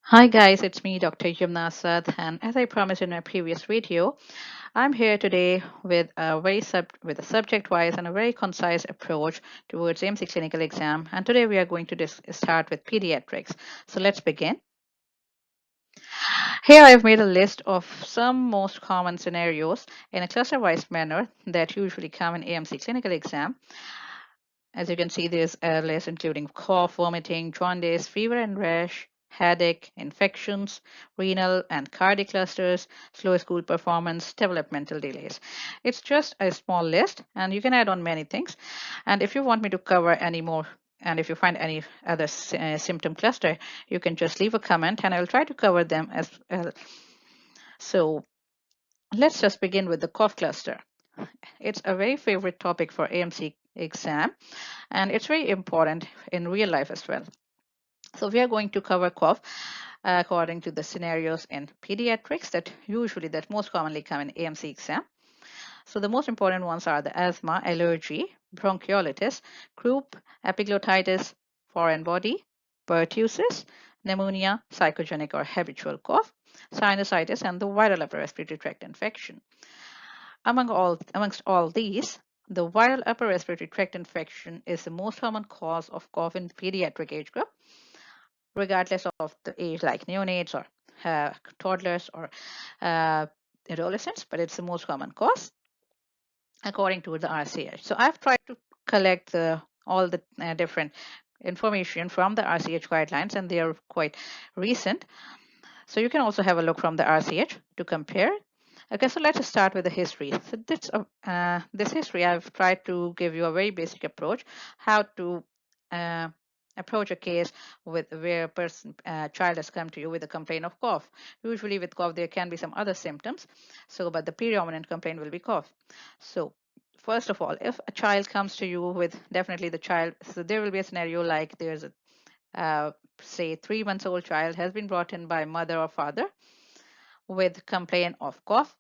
Hi guys, it's me, Dr. Yumna Asad, and as I promised in my previous video, I'm here today with a subject-wise and a very concise approach towards AMC clinical exam. And today we are going to start with pediatrics. So let's begin. Here I've made a list of some most common scenarios in a cluster-wise manner that usually come in AMC clinical exam. As you can see, there's a list including cough, vomiting, jaundice, fever and rash, headache, infections, renal and cardiac clusters, slow school performance, developmental delays. It's just a small list and you can add on many things. And if you want me to cover any more, and if you find any other symptom cluster, you can just leave a comment and I will try to cover them as well. So let's just begin with the cough cluster. It's a very favorite topic for AMC exam and it's very important in real life as well. So we are going to cover cough according to the scenarios in pediatrics that most commonly come in AMC exam. So the most important ones are the asthma, allergy, bronchiolitis, croup, epiglottitis, foreign body, pertussis, pneumonia, psychogenic or habitual cough, sinusitis, and the viral upper respiratory tract infection. Amongst all these, the viral upper respiratory tract infection is the most common cause of cough in the pediatric age group, regardless of the age, like neonates or toddlers or uh, adolescents, but it's the most common cause according to the RCH. So I've tried to collect all the different information from the RCH guidelines, and they are quite recent. So you can also have a look from the RCH to compare. Okay, so let's start with the history. So this history, I've tried to give you a very basic approach, how to uh, approach a case with where a child has come to you with a complaint of cough. Usually with cough, there can be some other symptoms. So, but the predominant complaint will be cough. So first of all, if a child comes to you with definitely the child, so there will be a scenario like there's a say 3 months old child has been brought in by mother or father with complaint of cough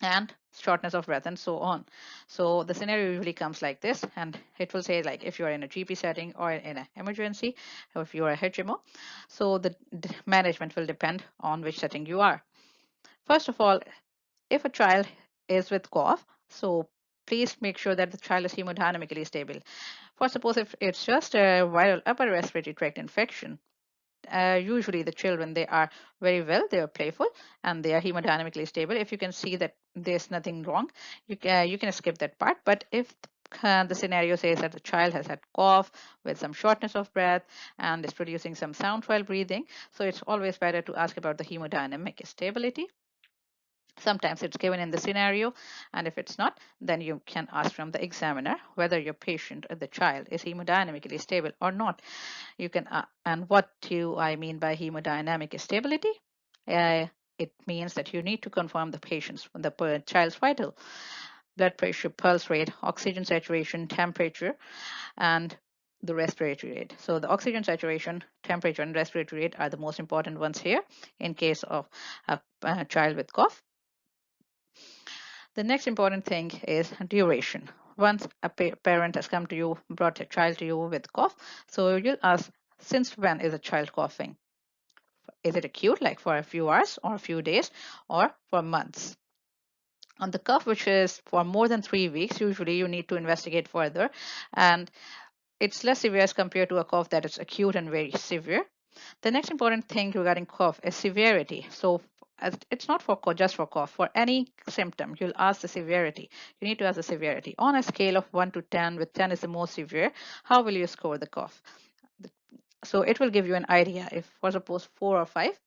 and shortness of breath and so on. So the scenario usually comes like this, and it will say like if you are in a GP setting or in an emergency, or if you are a HMO. So the management will depend on which setting you are. First of all, if a child is with cough, so please make sure that the child is hemodynamically stable. For suppose if it's just a viral upper respiratory tract infection, usually the children, they are very well, they are playful and they are hemodynamically stable. If you can see that there's nothing wrong, you can skip that part. But if the scenario says that the child has had cough with some shortness of breath and is producing some sound while breathing, so it's always better to ask about the hemodynamic stability. Sometimes it's given in the scenario, and if it's not, then you can ask from the examiner whether your patient or the child is hemodynamically stable or not. You can, and what do I mean by hemodynamic stability? Uh, it means that you need to confirm the child's vital, blood pressure, pulse rate, oxygen saturation, temperature, and the respiratory rate. So the oxygen saturation, temperature, and respiratory rate are the most important ones here in case of a child with cough. The next important thing is duration. Once a parent has come to you, brought a child to you with cough, so you'll ask, since when is a child coughing? Is it acute, like for a few hours or a few days, or for months? On the cough, which is for more than 3 weeks, usually you need to investigate further, and it's less severe as compared to a cough that is acute and very severe. The next important thing regarding cough is severity. So it's not for just for cough. For any symptom, you'll ask the severity. You need to ask the severity. On a scale of 1 to 10, with 10 is the most severe, how will you score the cough? So it will give you an idea. If for suppose 4 or 5,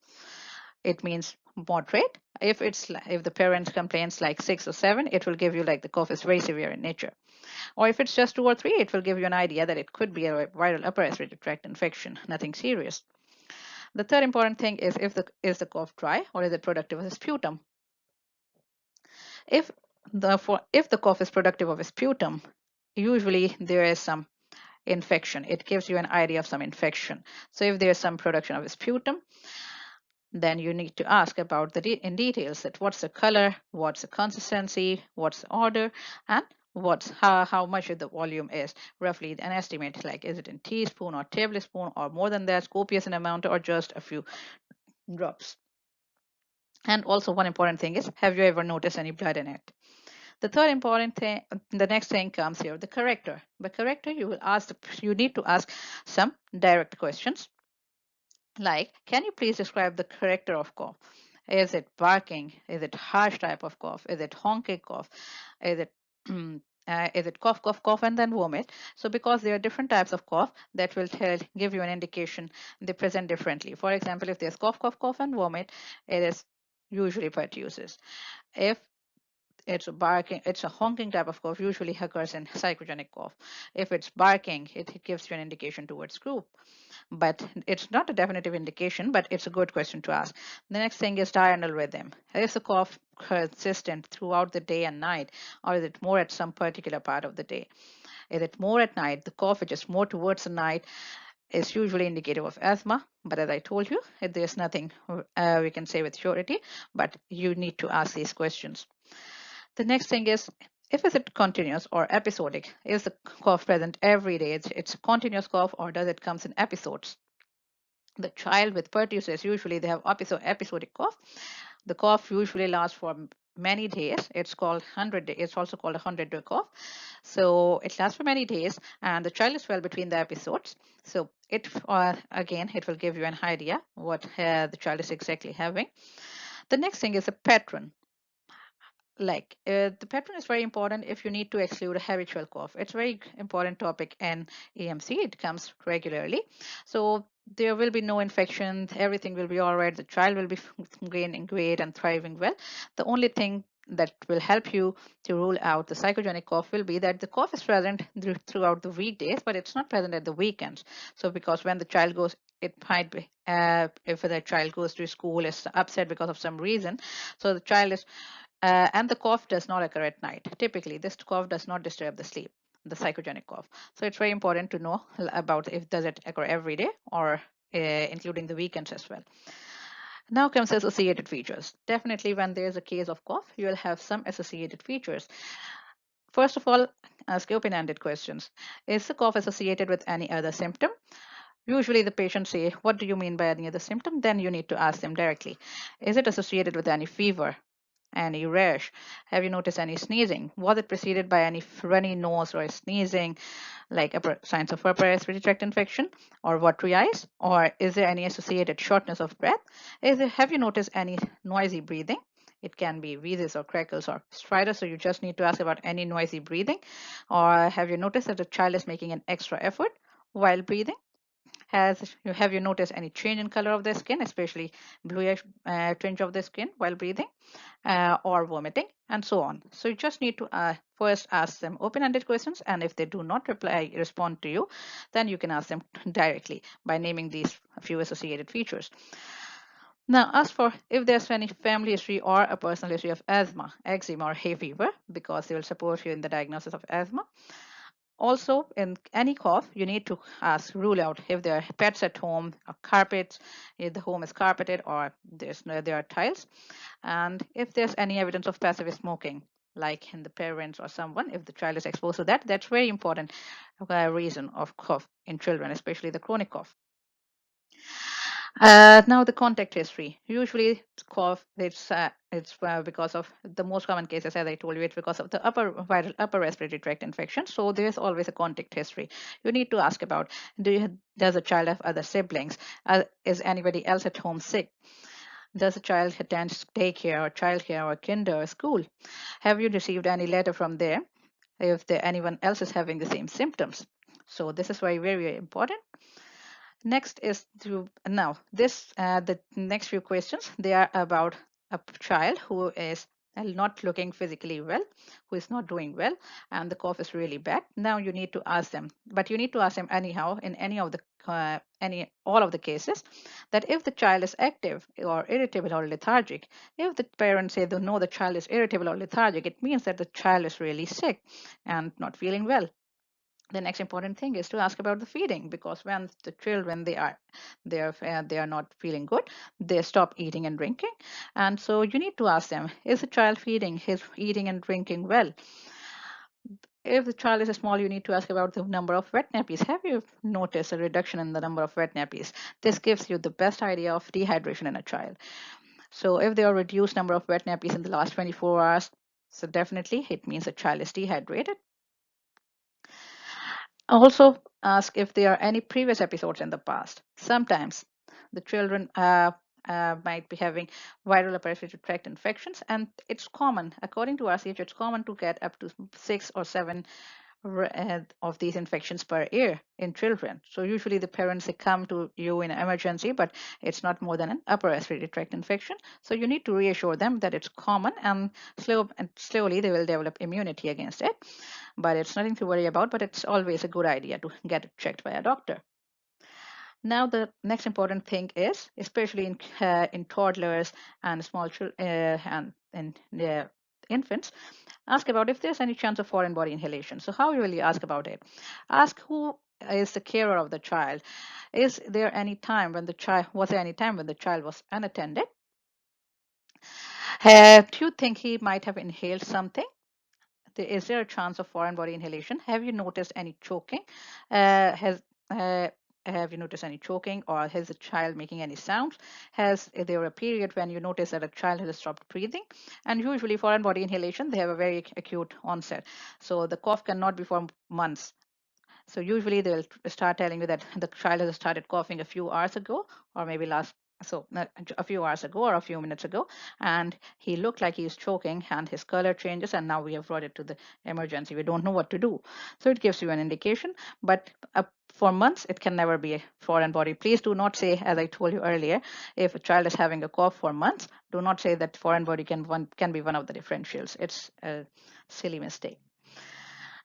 it means moderate. If the parent complains like 6 or 7, it will give you like the cough is very severe in nature. Or if it's just 2 or 3, it will give you an idea that it could be a viral upper respiratory tract infection, nothing serious. The third important thing is is the cough dry or is it productive of sputum? If if the cough is productive of sputum, usually there is some infection. It gives you an idea of some infection. So if there is some production of sputum, then you need to ask about in details that what's the color, what's the consistency, what's the odor, and how much the volume is, roughly an estimate, like is it in teaspoon or tablespoon or more than that, copious in amount or just a few drops. And also one important thing is, have you ever noticed any blood in it? The third important thing, the next thing comes here, the character. The character, you need to ask some direct questions like, can you please describe the character of cough? Is it barking? Is it harsh type of cough? Is it honking cough? Is it is it cough, cough, cough, and then vomit? So because there are different types of cough, that will give you an indication they present differently. For example, if there's cough, cough, cough, and vomit, it is usually pertussis. If it's a honking type of cough, usually occurs in psychogenic cough. If it's barking, it gives you an indication towards croup, but it's not a definitive indication, but it's a good question to ask. The next thing is diurnal rhythm. Is the cough consistent throughout the day and night, or is it more at some particular part of the day? Is it more at night? The cough which is more towards the night is usually indicative of asthma, but as I told you, there's nothing we can say with surety, but you need to ask these questions. The next thing is, if is it continuous or episodic? Is the cough present every day? It's a continuous cough, or does it comes in episodes? The child with pertussis, usually they have episodic cough. The cough usually lasts for many days. It's called 100 days. It's also called a 100-day cough. So it lasts for many days, and the child is well between the episodes. So again, it will give you an idea what the child is exactly having. The next thing is a pattern. The pattern is very important if you need to exclude a habitual cough. It's a very important topic in AMC. It comes regularly. So there will be no infection. Everything will be all right. The child will be gaining great and thriving well. The only thing that will help you to rule out the psychogenic cough will be that the cough is present throughout the weekdays, but it's not present at the weekends. So because when the child goes, it might be if the child goes to school, is upset because of some reason. So the child is and the cough does not occur at night. Typically, this cough does not disturb the sleep, the psychogenic cough. So it's very important to know about if does it occur every day or including the weekends as well. Now comes associated features. Definitely when there's a case of cough, you will have some associated features. First of all, ask open-ended questions. Is the cough associated with any other symptom? Usually the patient say, what do you mean by any other symptom? Then you need to ask them directly. Is it associated with any fever? Any rash? Have you noticed any sneezing? Was it preceded by any runny nose or sneezing, like signs of upper respiratory tract infection or watery eyes? Or is there any associated shortness of breath? Have you noticed any noisy breathing? It can be wheezes or crackles or stridor, so you just need to ask about any noisy breathing. Or have you noticed that the child is making an extra effort while breathing? Have you noticed any change in color of the skin, especially bluish tinge of the skin while breathing? Or vomiting, and so on. So you just need to first ask them open-ended questions, and if they do not respond to you, then you can ask them directly by naming these few associated features. Now, ask for if there's any family history or a personal history of asthma, eczema, or hay fever, because they will support you in the diagnosis of asthma. Also, in any cough, you need to rule out if there are pets at home, or carpets, if the home is carpeted, or there are tiles, and if there's any evidence of passive smoking, like in the parents or someone, if the child is exposed to that, that's very important reason of cough in children, especially the chronic cough. Now the contact history. Usually cough, it's because of the most common cases, as I told you, it's because of the upper respiratory tract infection. So there's always a contact history. You need to ask about, does a child have other siblings? Is anybody else at home sick? Does a child attend daycare or childcare or kinder or school? Have you received any letter from there if anyone else is having the same symptoms? So this is very important. Next is the next few questions, they are about a child who is not looking physically well, who is not doing well, and the cough is really bad. Now you need to ask them, but you need to ask them anyhow in all of the cases, that if the child is active or irritable or lethargic. If the parents say they know the child is irritable or lethargic, it means that the child is really sick and not feeling well. The next important thing is to ask about the feeding, because when the children they are not feeling good, they stop eating and drinking, and so you need to ask them, is the child feeding, his eating and drinking well? if the child is small, you need to ask about the number of wet nappies. Have you noticed a reduction in the number of wet nappies? This gives you the best idea of dehydration in a child. So if there are reduced number of wet nappies in the last 24 hours, so definitely it means the child is dehydrated. Also ask if there are any previous episodes in the past. Sometimes the children might be having viral upper respiratory tract infections, and it's common, according to RCH, it's common to get up to 6 or 7 of these infections per year in children. So usually the parents, they come to you in an emergency, but it's not more than an upper respiratory tract infection. So you need to reassure them that it's common, and slowly they will develop immunity against it. But it's nothing to worry about, but it's always a good idea to get it checked by a doctor. Now, the next important thing is, especially in toddlers and small children and infants, ask about if there's any chance of foreign body inhalation. So how will you ask about it? Ask who is the carer of the child. Is there any time when the child was there any time when the child was unattended? Do you think he might have inhaled something? Is there a chance of foreign body inhalation? Have you noticed any choking? Has have you noticed any choking, or has the child making any sounds? Has there a period when you notice that a child has stopped breathing? And usually foreign body inhalation, they have a very acute onset. So the cough cannot be for months. So usually they'll start telling you that the child has started coughing a few hours ago, or maybe a few hours ago or a few minutes ago, and he looked like he's choking, and his color changes, and now we have brought it to the emergency. We don't know what to do. So it gives you an indication, but for months it can never be a foreign body. Please do not say, as I told you earlier, if a child is having a cough for months, do not say that foreign body can be one of the differentials. It's a silly mistake.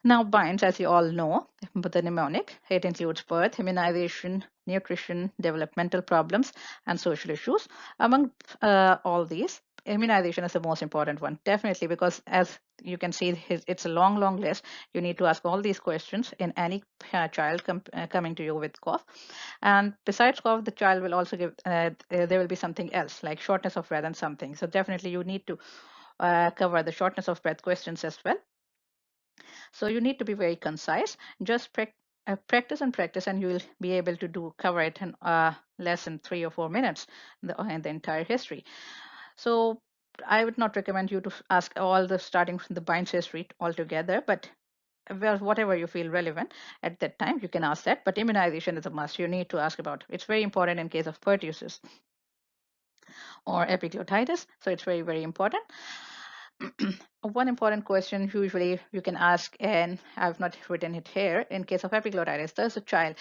Now, binds, as you all know, but the mnemonic, it includes birth, immunization, nutrition, developmental problems, and social issues. Among all these, immunization is the most important one, definitely, because as you can see, it's a long, long list. You need to ask all these questions in any child coming to you with cough. And besides cough, the child will also there will be something else, like shortness of breath and something. So definitely you need to cover the shortness of breath questions as well. So you need to be very concise. Just practice and practice, and you will be able to cover it in less than 3 or 4 minutes in the entire history. So I would not recommend you to ask all the starting from the binds history altogether, but well, whatever you feel relevant at that time, you can ask that. But immunization is a must. You need to ask about. It's very important in case of pertussis or epiglottitis. So it's very, very important. One important question usually you can ask, and I've not written it here, in case of epiglottitis, does the child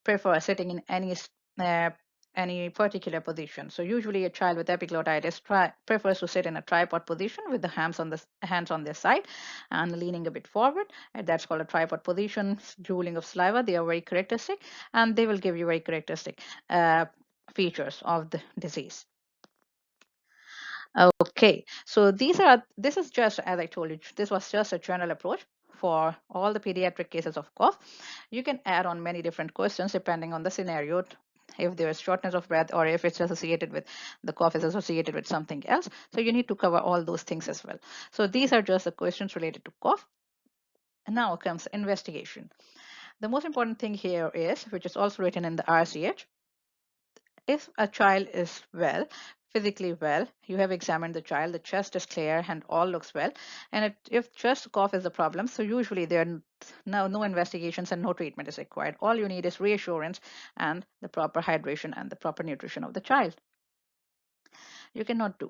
prefer sitting in uh, any particular position? So usually a child with epiglottitis prefers to sit in a tripod position with the hands on their side and leaning a bit forward. And that's called a tripod position. Drooling of saliva, they are very characteristic, and they will give you very characteristic features of the disease. Okay, so this is just, as I told you, this was just a general approach for all the pediatric cases of cough. You can add on many different questions depending on the scenario, if there is shortness of breath or if it's associated with the cough is associated with something else. So you need to cover all those things as well. So these are just the questions related to cough. And now comes investigation. The most important thing here is, which is also written in the RCH, if a child is well, physically well, you have examined the child, the chest is clear and all looks well, and if just cough is the problem, so usually there are no investigations and no treatment is required. All you need is reassurance and the proper hydration and the proper nutrition of the child. You cannot do.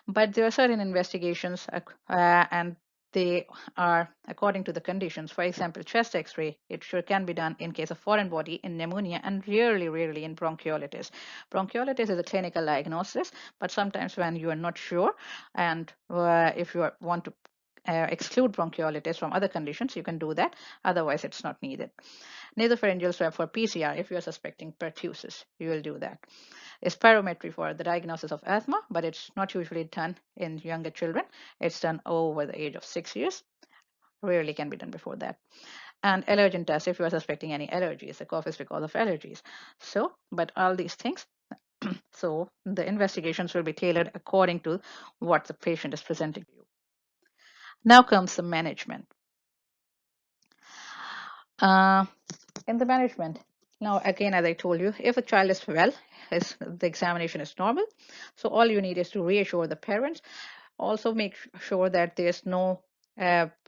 But there are certain investigations, and they are according to the conditions. For example, chest X-ray, it sure can be done in case of foreign body, in pneumonia, and rarely in bronchiolitis. Bronchiolitis is a clinical diagnosis, but sometimes when you are not sure, and if you want to exclude bronchiolitis from other conditions, you can do that. Otherwise, it's not needed. Nasopharyngeal swab for PCR, if you are suspecting pertussis, you will do that. Spirometry for the diagnosis of asthma, but it's not usually done in younger children. It's done over the age of 6 years. Rarely can be done before that. And allergen test if you are suspecting any allergies. The cough is because of allergies. So, but all these things, so the investigations will be tailored according to what the patient is presenting to you. Now comes the management. Uh, in the management, now again, as I told you, if a child is well, the examination is normal, so all you need is to reassure the parents. Also make sure that there's no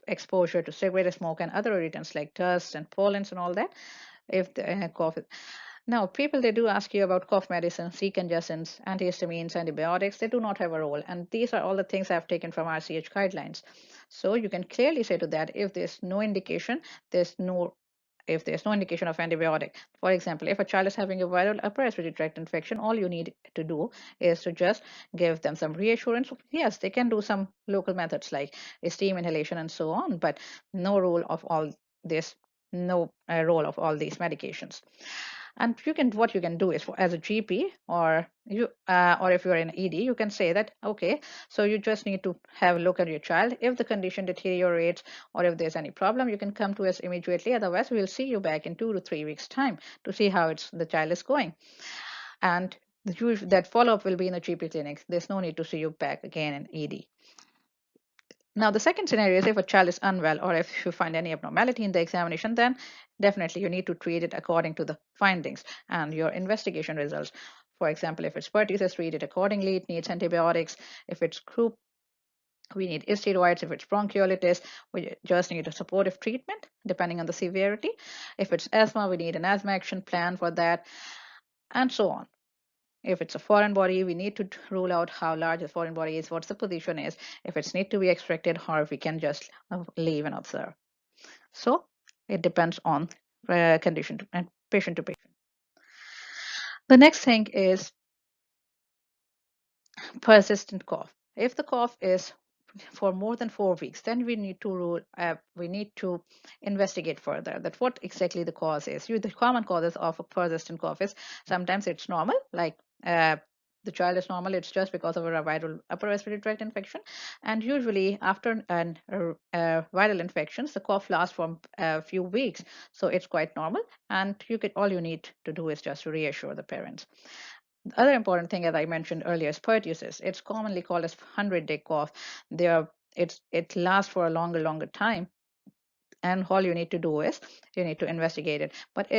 exposure to cigarette smoke and other irritants like dust and pollens and all that. If the cough is, now people, they do ask you about cough medicine, decongestants, antihistamines, antibiotics. They do not have a role, and these are all the things I've taken from RCH guidelines. So you can clearly say to that, if there's no indication, there's no if there's no indication of antibiotic. For example, if a child is having a viral upper respiratory tract infection, all you need to do is to just give them some reassurance. Yes, they can do some local methods like steam inhalation and so on, but no role of all this, no role of all these medications. And you can, what you can do is, as a GP, or if you're in ED, you can say that, okay, so you just need to have a look at your child. If the condition deteriorates or if there's any problem, you can come to us immediately. Otherwise, we'll see you back in 2 to 3 weeks time to see how the child is going. And that follow-up will be in the GP clinic. There's no need to see you back again in ED. Now, the second scenario is if a child is unwell or if you find any abnormality in the examination, then definitely you need to treat it according to the findings and your investigation results. For example, if it's pertussis, treat it accordingly. It needs antibiotics. If it's croup, we need steroids. If it's bronchiolitis, we just need a supportive treatment depending on the severity. If it's asthma, we need an asthma action plan for that, and so on. If it's a foreign body, we need to rule out how large the foreign body is, what the position is, if it's need to be extracted, or if we can just leave and observe. So it depends on condition and patient to patient. The next thing is persistent cough. If the cough is for more than 4 weeks, then we need to investigate further that what exactly the cause is. The common causes of a persistent cough is sometimes it's normal, like the child is normal, it's just because of a viral upper respiratory tract infection. And usually after an viral infections, the cough lasts for a few weeks, so it's quite normal. And all you need to do is just to reassure the parents. The other important thing, as I mentioned earlier, is pertussis. It's commonly called as 100-day cough. It lasts for a longer time, and all you need to do is you need to investigate it. But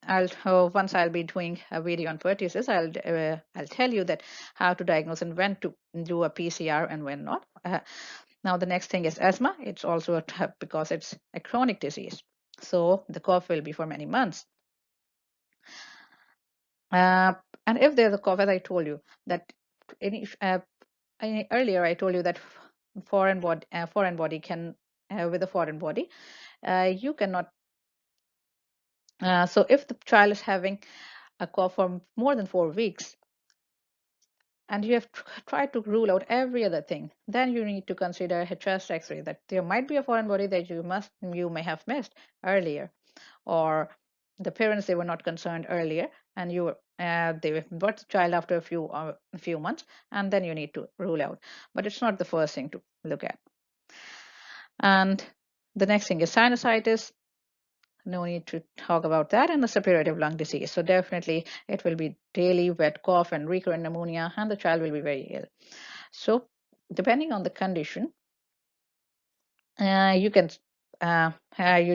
once I'll be doing a video on pertussis, I'll tell you that how to diagnose and when to do a PCR and when not. Now the next thing is asthma. It's also because it's a chronic disease, so the cough will be for many months. Uh, and if there's a cough, as I told you, that earlier I told you that foreign body can with a foreign body, you cannot. So if the child is having a cough for more than 4 weeks, and you have tried to rule out every other thing, then you need to consider a chest X-ray, that there might be a foreign body that you may have missed earlier, or the parents, they were not concerned earlier, and they brought the child after a few months, and then you need to rule out. But it's not the first thing to look at. And the next thing is sinusitis. No need to talk about that, and the suppurative lung disease. So definitely it will be daily wet cough and recurrent pneumonia, and the child will be very ill. So depending on the condition, you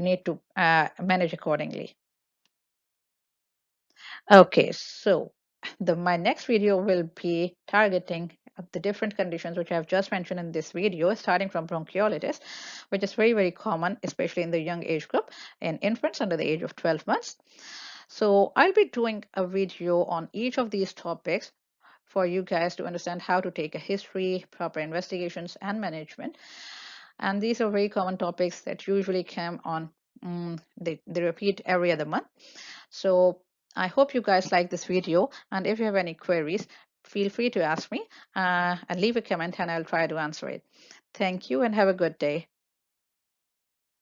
need to manage accordingly. Okay, so my next video will be targeting the different conditions which I've just mentioned in this video, starting from bronchiolitis, which is very common, especially in the young age group, in infants under the age of 12 months. So I'll be doing a video on each of these topics for you guys to understand how to take a history, proper investigations, and management. And these are very common topics that usually come on, they repeat every other month. So I hope you guys like this video, and if you have any queries, feel free to ask me and leave a comment, and I'll try to answer it. Thank you and have a good day.